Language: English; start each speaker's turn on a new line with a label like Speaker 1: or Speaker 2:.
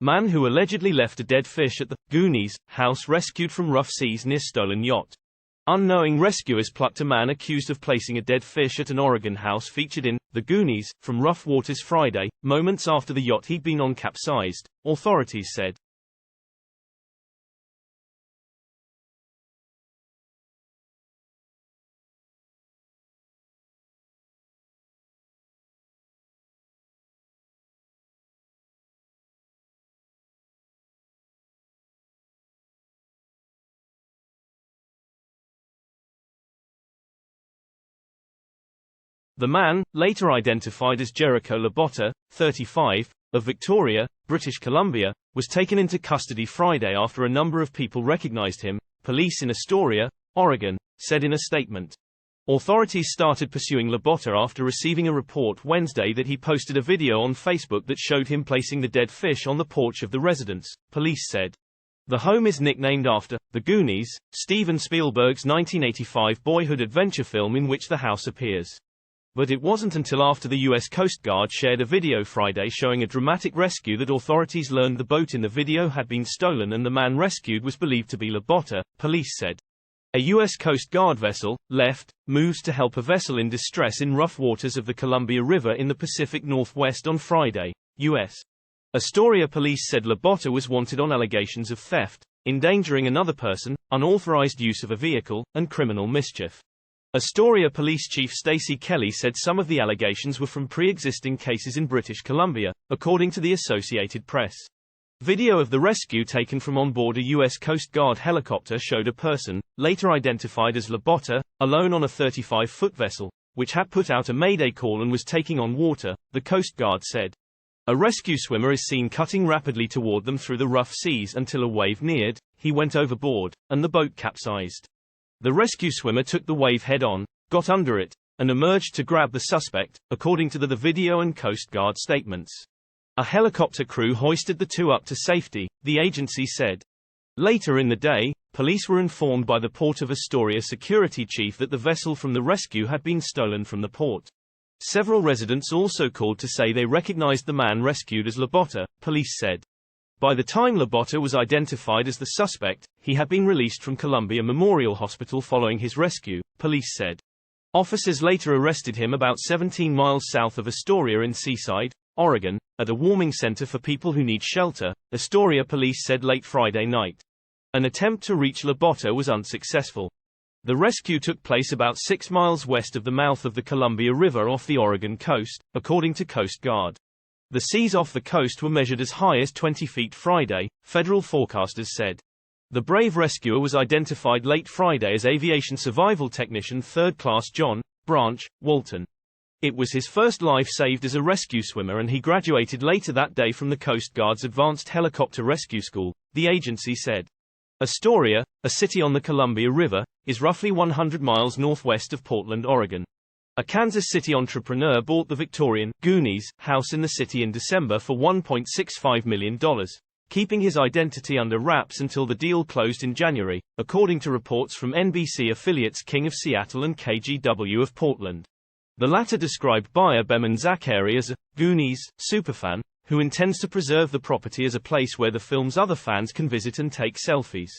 Speaker 1: Man who allegedly left a dead fish at the Goonies house rescued from rough seas near stolen yacht. Unknowing rescuers plucked a man accused of placing a dead fish at an Oregon house featured in The Goonies from rough waters Friday, moments after the yacht he'd been on capsized, authorities said. The man, later identified as Jericho Labonte, 35, of Victoria, British Columbia, was taken into custody Friday after a number of people recognized him, police in Astoria, Oregon, said in a statement. Authorities started pursuing Labonte after receiving a report Wednesday that he posted a video on Facebook that showed him placing the dead fish on the porch of the residence, police said. The home is nicknamed after The Goonies, Steven Spielberg's 1985 boyhood adventure film in which the house appears. But it wasn't until after the U.S. Coast Guard shared a video Friday showing a dramatic rescue that authorities learned the boat in the video had been stolen and the man rescued was believed to be Labonte, police said. A U.S. Coast Guard vessel, left, moves to help a vessel in distress in rough waters of the Columbia River in the Pacific Northwest on Friday, U.S. Astoria police said Labonte was wanted on allegations of theft, endangering another person, unauthorized use of a vehicle, and criminal mischief. Astoria Police Chief Stacey Kelly said some of the allegations were from pre-existing cases in British Columbia, according to the Associated Press. Video of the rescue taken from on board a U.S. Coast Guard helicopter showed a person, later identified as Labonte, alone on a 35-foot vessel, which had put out a mayday call and was taking on water, the Coast Guard said. A rescue swimmer is seen cutting rapidly toward them through the rough seas until a wave neared, he went overboard, and the boat capsized. The rescue swimmer took the wave head-on, got under it, and emerged to grab the suspect, according to the video and Coast Guard statements. A helicopter crew hoisted the two up to safety, the agency said. Later in the day, police were informed by the Port of Astoria security chief that the vessel from the rescue had been stolen from the port. Several residents also called to say they recognized the man rescued as Labonte, police said. By the time Labonte was identified as the suspect, he had been released from Columbia Memorial Hospital following his rescue, police said. Officers later arrested him about 17 miles south of Astoria in Seaside, Oregon, at a warming center for people who need shelter, Astoria police said late Friday night. An attempt to reach Labonte was unsuccessful. The rescue took place about 6 miles west of the mouth of the Columbia River off the Oregon coast, according to Coast Guard. The seas off the coast were measured as high as 20 feet Friday, federal forecasters said. The brave rescuer was identified late Friday as aviation survival technician 3rd Class John Branch Walton. It was his first life saved as a rescue swimmer and he graduated later that day from the Coast Guard's Advanced Helicopter Rescue School, the agency said. Astoria, a city on the Columbia River, is roughly 100 miles northwest of Portland, Oregon. A Kansas City entrepreneur bought the Victorian Goonies house in the city in December for $1.65 million, keeping his identity under wraps until the deal closed in January, according to reports from NBC affiliates King of Seattle and KGW of Portland. The latter described buyer Beman Zachary as a Goonies superfan, who intends to preserve the property as a place where the film's other fans can visit and take selfies.